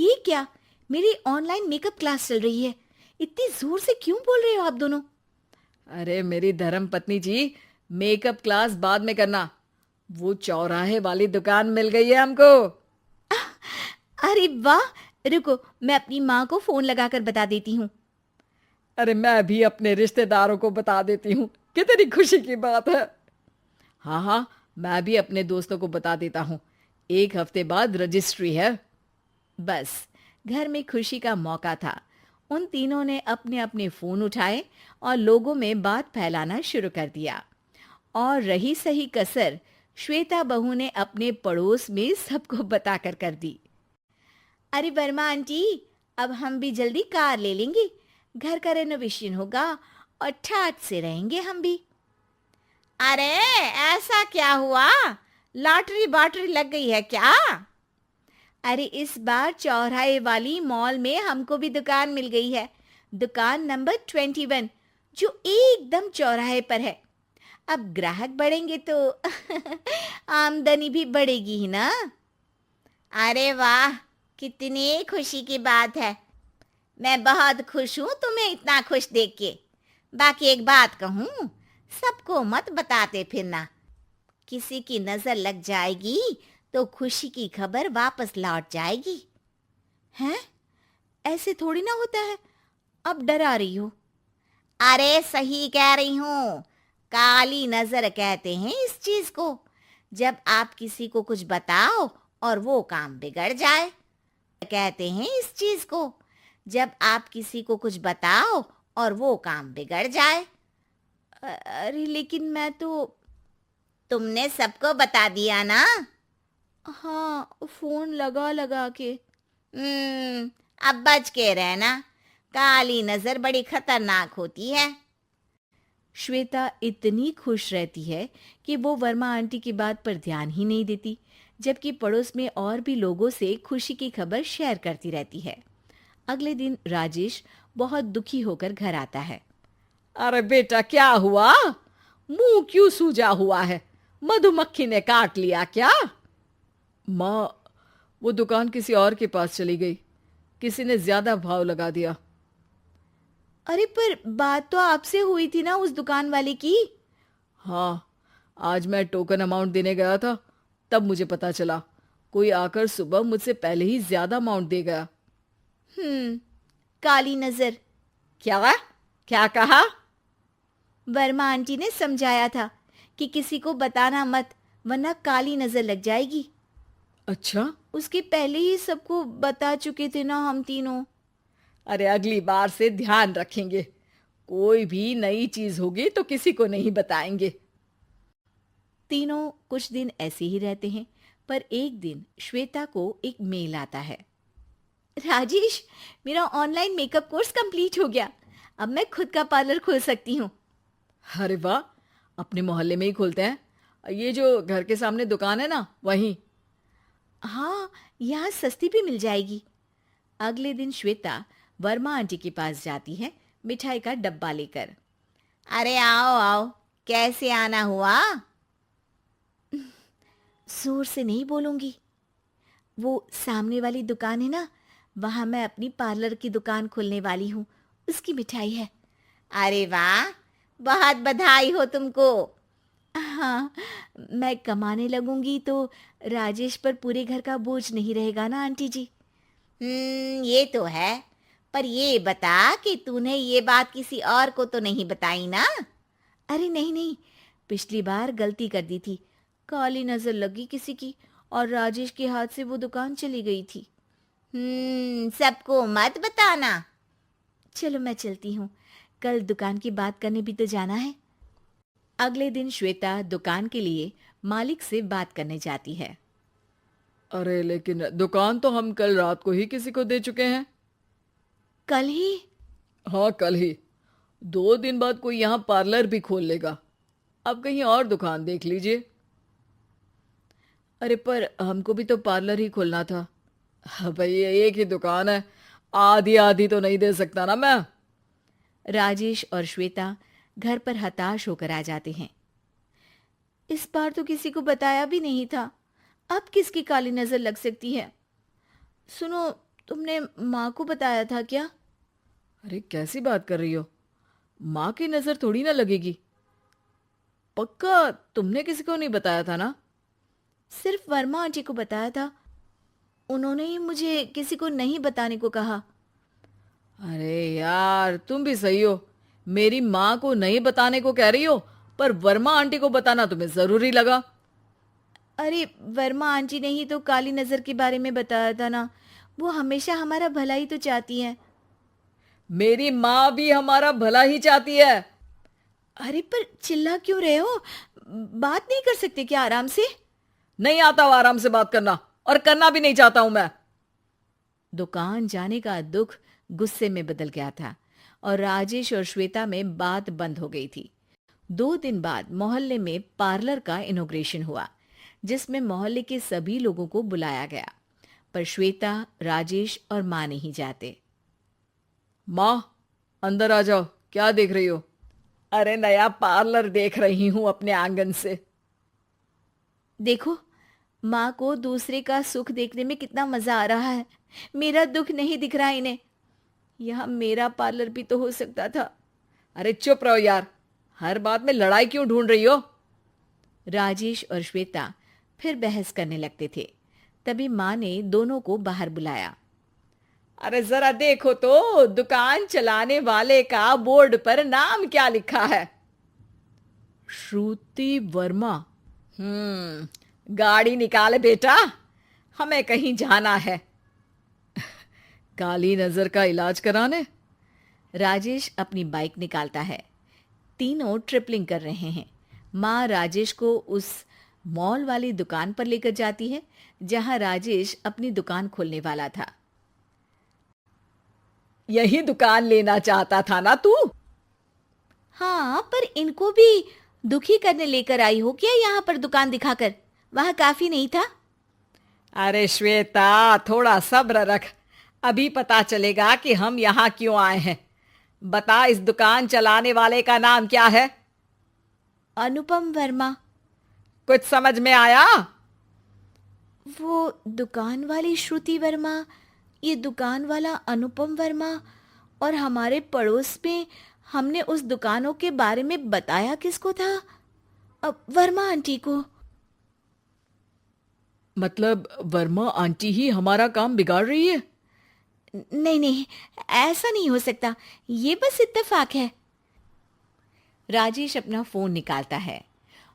ये क्या? मेरी ऑनलाइन मेकअप क्लास चल रही है। इतनी जोर से क्यों बोल रहे हो आप दोनों? अरे मेरी धर्म पत्नी जी, मेकअप क्लास बाद में करना। वो चौराहे वाली दुकान मिल गई है हमको। अरे वाह! रुको, मैं अपनी माँ को फोन लगाकर बता देती हूँ। अरे मैं भी अपने रिश्तेदारों को बता देती हूँ। कितनी खुशी की बात है। हाँ हाँ, मैं भी अपने दोस्तों को बता देता हूँ। 1 हफ्ते बाद रजिस्ट्री है। बस, घर में खुशी का मौका था। उन तीनों ने अपने अपने फोन उठाए और लोगों में बात फैलाना शुरू कर दिया। और रही सही कसर श्वेता बहू ने अपने पड़ोस में सबको बताकर कर दी। अरे वर्मा आंटी, अब हम भी जल्दी कार ले लेंगे। घर का रेनोवेशन होगा और ठाट से रहेंगे हम भी। अरे ऐसा क्या हुआ? लॉटरी बाटरी लग गई है क्या? अरे इस बार चौराहे वाली मॉल में हमको भी दुकान मिल गई है। दुकान नंबर 21, जो एकदम चौराहे पर है। अब ग्राहक बढ़ेंगे तो आमदनी भी बढ़ेगी ही ना। अरे वाह, कितनी खुशी की बात है। मैं बहुत खुश हूँ तुम्हें इतना खुश देख के। बाकी एक बात कहूँ, सबको मत बताते फिरना। किसी की नजर लग जाएगी तो खुशी की खबर वापस लौट जाएगी। हैं? ऐसे थोड़ी ना होता है। अब डरा रही हो। अरे सही कह रही हूँ। काली नजर कहते हैं इस चीज को, जब आप किसी को कुछ बताओ और वो काम बिगड़ जाए। कहते हैं इस चीज को, जब आप किसी को कुछ बताओ और वो काम बिगड़ जाए। अरे लेकिन मैं तो। तुमने सबको बता दिया ना? हाँ, फोन लगा लगा के। अब बच के रहना। काली नजर बड़ी खतरनाक होती है। श्वेता इतनी खुश रहती है कि वो वर्मा आंटी की बात पर ध्यान ही नहीं देती, जबकि पड़ोस में और भी लोगों से खुशी की खबर शेयर करती रहती है। अगले दिन राजेश बहुत दुखी होकर घर आता है। अरे बेटा, क्या हुआ? मुंह क्यों सूजा हुआ है? मधुमक्खी ने काट लिया क्या? माँ, वो दुकान किसी और के पास चली गई। किसी ने ज्यादा भाव लगा दिया। अरे पर बात तो आपसे हुई थी ना उस दुकान वाले की। हाँ, आज मैं टोकन अमाउंट देने गया था, तब मुझे पता चला। कोई आकर सुबह मुझसे पहले ही ज्यादा अमाउंट दे गया। काली नजर। क्या? क्या कहा? वर्मा आंटी ने समझाया था कि किसी को बताना मत, वरना काली नजर लग जाएगी। अच्छा। उसके पहले ही सबको बता चुके थे ना हम तीनों। अरे अगली बार से ध्यान रखेंगे। कोई भी नई चीज होगी तो किसी को नहीं बताएंगे। तीनों कुछ दिन ऐसे ही रहते हैं, पर एक दिन श्वेता को एक मेल आता है। राजेश, मेरा ऑनलाइन मेकअप कोर्स कंप्लीट हो गया। अब मैं खुद का पार्लर खोल सकती हूँ। अरे वाह, अपने मोहल्ले में ही खोलते हैं। ये जो घर के सामने दुकान है ना, वहीं। हाँ, यहाँ सस्ती भी मिल जाएगी। अगले दिन श्वेता वर्मा आंटी के पास जाती है, मिठाई का डब्बा लेकर। अरे आओ आओ, कैसे आना हुआ? जोर से नहीं बोलूंगी। वो सामने वाली दुकान है ना, वहां मैं अपनी पार्लर की दुकान खोलने वाली हूँ। उसकी मिठाई है। अरे वाह, बहुत बधाई हो तुमको। हाँ, मैं कमाने लगूंगी तो राजेश पर पूरे घर का बोझ नहीं रहेगा ना आंटी जी। ये तो है। पर ये बता कि तूने ये बात किसी और को तो नहीं बताई ना? अरे नहीं नहीं, पिछली बार गलती कर दी थी। काली नजर लगी किसी की और राजेश के हाथ से वो दुकान चली गई थी। सबको मत बताना। चलो मैं चलती हूँ, कल दुकान की बात करने भी तो जाना है। अगले दिन श्वेता दुकान के लिए मालिक से बात करने जाती है। अरे लेकिन दुकान तो हम कल रात को ही किसी को दे चुके हैं। कल ही? हाँ, कल ही। 2 दिन बाद कोई यहाँ पार्लर भी खोल लेगा। अब कहीं और दुकान देख लीजिए। अरे पर हमको भी तो पार्लर ही खोलना था। हाँ भाई, ये एक ही दुकान है, आधी आधी तो नहीं दे सकता ना मैं। राजेश और श्वेता घर पर हताश होकर आ जाते हैं। इस बार तो किसी को बताया भी नहीं था। अब किसकी काली नजर लग सकती है? सुनो, तुमने माँ को बताया था क्या? अरे कैसी बात कर रही हो? माँ की नजर थोड़ी ना लगेगी। पक्का तुमने किसी को नहीं बताया था ना? सिर्फ वर्मा आंटी को बताया था। उन्होंने ही मुझे किसी को नहीं बताने को कहा। अरे यार तुम भी सही हो। मेरी माँ को नहीं बताने को कह रही हो, पर वर्मा आंटी को बताना तुम्हें जरूरी लगा। अरे वर्मा आंटी ने ही तो काली नज़र के बारे में बताया था ना। वो हमेशा हमारा भला ही तो चाहती हैं। मेरी माँ भी हमारा भला ही चाहती है। अरे पर चिल्ला क्यों रहे हो? बात नहीं कर सकते क्या आराम से? नहीं आता वो आराम से बात करना, और करना भी नहीं चाहता हूं मैं। दुकान जाने का दुख गुस्से में बदल गया था और राजेश और श्वेता में बात बंद हो गई थी। 2 दिन बाद मोहल्ले में पार्लर का इनॉग्रेशन हुआ, जिसमें मोहल्ले के सभी लोगों को बुलाया गया, पर श्वेता, राजेश और माँ नहीं जाते। माँ अंदर आ जाओ, क्या देख रही हो? अरे नया पार्लर देख रही हूं अपने आंगन से। देखो, माँ को दूसरे का सुख देखने में कितना मजा आ रहा है। मेरा दुख नहीं दिख रहा इन्हें। यहाँ मेरा पार्लर भी तो हो सकता था। अरे चुप रहो यार, हर बात में लड़ाई क्यों ढूंढ रही हो? राजेश और श्वेता फिर बहस करने लगते थे। तभी माँ ने दोनों को बाहर बुलाया। अरे जरा देखो तो दुकान चलाने वाले का बोर्ड पर नाम क्या लिखा है? श्रुति वर्मा। गाड़ी निकाले बेटा, हमें कहीं जाना है। काली नजर का इलाज कराने? राजेश अपनी बाइक निकालता है। तीनों ट्रिपलिंग कर रहे हैं। माँ राजेश को उस मॉल वाली दुकान पर लेकर जाती है जहां राजेश अपनी दुकान खोलने वाला था। यही दुकान लेना चाहता था ना तू? हाँ, पर इनको भी दुखी करने लेकर आई हो क्या यहाँ पर दुकान दिखाकर? वहाँ काफी नहीं था? अरे श्वेता थोड़ा सब्र रख, अभी पता चलेगा कि हम यहाँ क्यों आए हैं। बता, इस दुकान चलाने वाले का नाम क्या है? अनुपम वर्मा। कुछ समझ में आया? वो दुकान वाली श्रुति वर्मा, ये दुकान वाला अनुपम वर्मा, और हमारे पड़ोस में हमने उस दुकानों के बारे में बताया किसको था? अब वर्मा आंटी को। मतलब वर्मा आंटी ही हमारा काम बिगाड़ रही है? नहीं नहीं, ऐसा नहीं हो सकता। ये बस इत्तेफाक है। राजेश अपना फोन निकालता है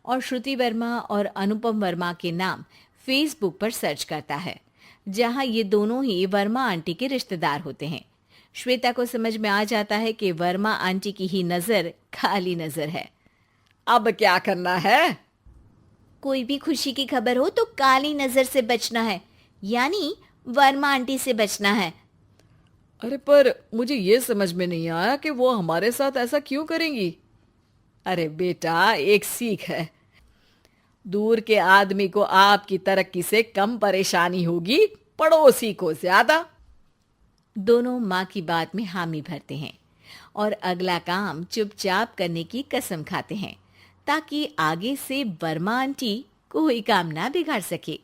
और श्रुति वर्मा और अनुपम वर्मा के नाम फेसबुक पर सर्च करता है, जहां ये दोनों ही वर्मा आंटी के रिश्तेदार होते हैं। श्वेता को समझ में आ जाता है कि वर्मा आंटी की ही नजर काली नजर है। अब क्या करना है? कोई भी खुशी की खबर हो तो काली नजर से बचना है, यानी वर्मा आंटी से बचना है। अरे पर मुझे ये समझ में नहीं आया कि वो हमारे साथ ऐसा क्यों करेंगी। अरे बेटा, एक सीख है, दूर के आदमी को आपकी तरक्की से कम परेशानी होगी, पड़ोसी को ज्यादा। दोनों माँ की बात में हामी भरते हैं और अगला काम चुपचाप करने की कसम खाते हैं, ताकि आगे से वर्मा आंटी कोई काम ना बिगाड़ सके।